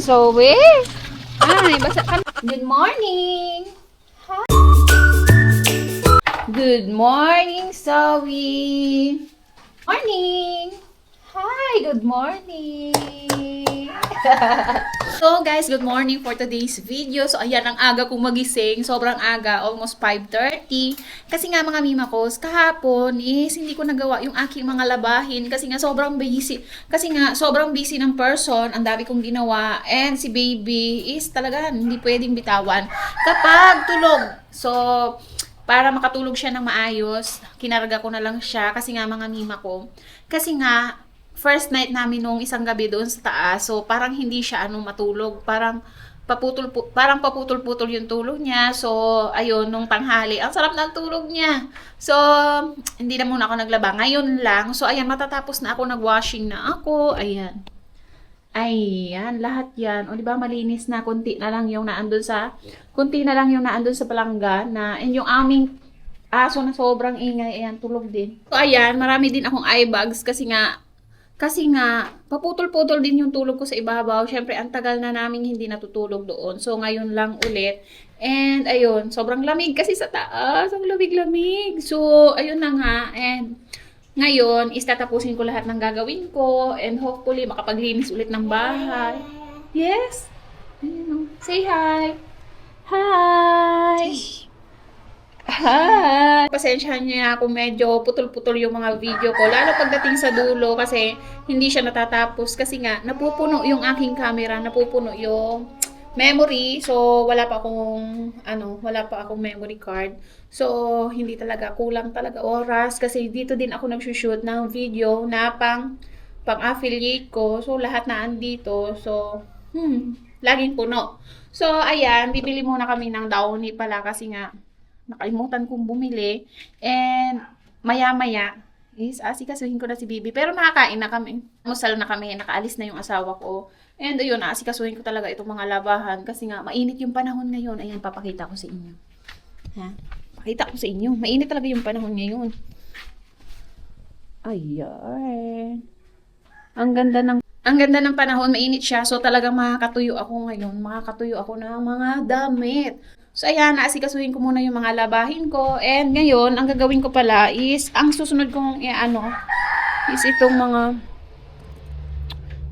Zoe? Ay, basa ka. Good morning! Hi. Good morning, Zoe! Morning! Hi, good morning! So guys, good morning for today's video. So ayan, ang aga kong magising. Sobrang aga, almost 5:30. Kasi nga mga mimakos, kahapon is hindi ko nagawa yung aking mga labahin. Kasi nga sobrang busy ng person. Ang dami kong ginawa. And si baby is talaga hindi pwedeng bitawan kapag tulog. So, para makatulog siya ng maayos, kinarga ko na lang siya. Kasi nga mga mima ko. Kasi nga, first night namin nung isang gabi doon sa taas. So, parang hindi siya matulog. Parang paputol-putol yung tulog niya. So, ayun, nung tanghali, ang sarap ng tulog niya. So, hindi na muna ako naglaba. Ngayon lang. So, ayan, matatapos na ako. Nag-washing na ako. Ayan. Ayan, lahat yan. O, di ba, malinis na. Kunti na lang yung naandun sa palangga na, and yung aming aso na sobrang ingay. Ayan, tulog din. So, ayan, marami din akong eye bags kasi nga, paputol-putol din yung tulog ko sa ibabaw. Siyempre, ang tagal na namin hindi natutulog doon. So, ngayon lang ulit. And, ayun, sobrang lamig kasi sa taas. Ang lamig-lamig. So, ayun na nga. And, ngayon, tatapusin ko lahat ng gagawin ko. And, hopefully, makapaglinis ulit ng bahay. Yes? Say hi. Hi. Hi! Pasensyahan niyo na kung medyo putol-putol yung mga video ko. Lalo pagdating sa dulo kasi hindi siya natatapos. Kasi nga, napupuno yung aking camera. Napupuno yung memory. So, wala pa akong memory card. So, hindi talaga. Kulang talaga oras. Kasi dito din ako nagsushoot ng video na pang-affiliate ko. So, lahat na andito. So, laging puno. So, ayan. Bibili muna kami ng downy pala kasi nga nakalimutan kong bumili. And, maya-maya, is asikasuhin ko na si Bibi. Pero nakakain na kami. Musal na kami. Nakaalis na yung asawa ko. And, ayun, asikasuhin ko talaga itong mga labahan. Kasi nga, mainit yung panahon ngayon. Ayan, papakita ko sa inyo. Ha? Pakita ko sa inyo. Mainit talaga yung panahon ngayon. Ayan. Ang ganda ng panahon. Mainit siya. So, talagang makakatuyo ako ngayon. Makakatuyo ako ng mga damit. So, ayan, naasikasuhin ko muna yung mga labahin ko. And ngayon, ang gagawin ko pala is, ang susunod kong is itong mga,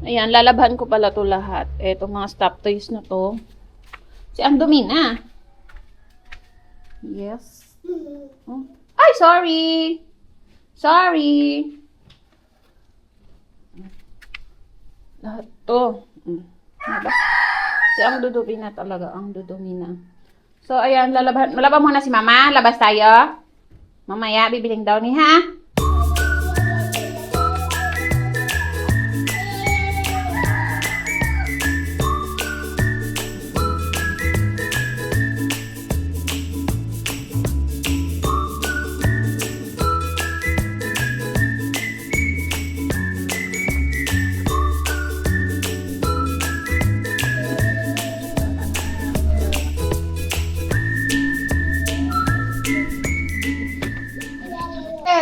ayan, lalabhan ko pala to lahat. Itong mga stop toys na to. Kasi ang dumi na. Yes. Oh. Ay, sorry! Sorry! Lahat to. Diba? Kasi ang dudumi na talaga, ang dudumi na. So, ayan, malaban muna si Mama. Labas tayo. Mamaya, bibiling daw ni, ha?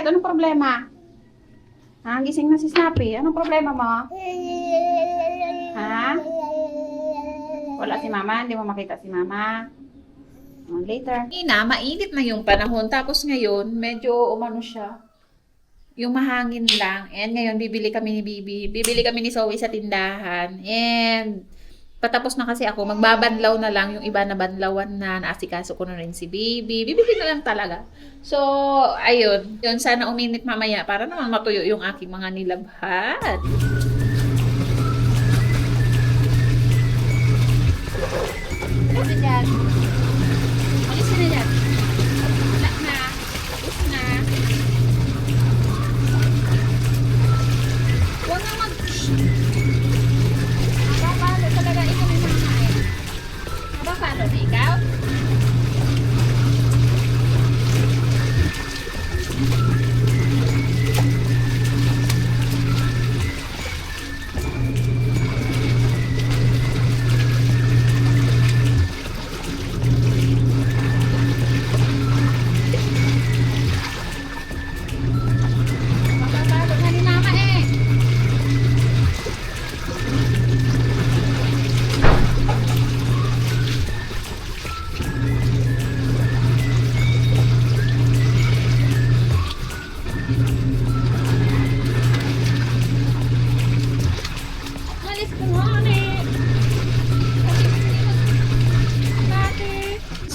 Anong problema? Ha? Gising na si Snappy. Anong problema mo? Ha? Wala si Mama? Hindi mo makita si Mama? Later. Mainit na yung panahon. Tapos ngayon, medyo umano siya. Yung mahangin lang. And ngayon, bibili kami ni Bibi. Bibili kami ni Zoe sa tindahan. And patapos na kasi ako, magbabadlaw na lang yung iba na badlawan na naasikaso ko na rin si Baby. Bibili na lang talaga. So, ayun. Yun, sana uminit mamaya para naman matuyo yung aking mga nilabhan. Ano dyan? Alis ka na dyan. Wala na. Alis na. Huwag na Paano talaga ikaw may mga eh? Paano na ikaw?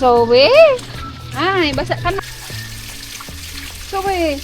Zoe? Ay, basa ka na. Zoe.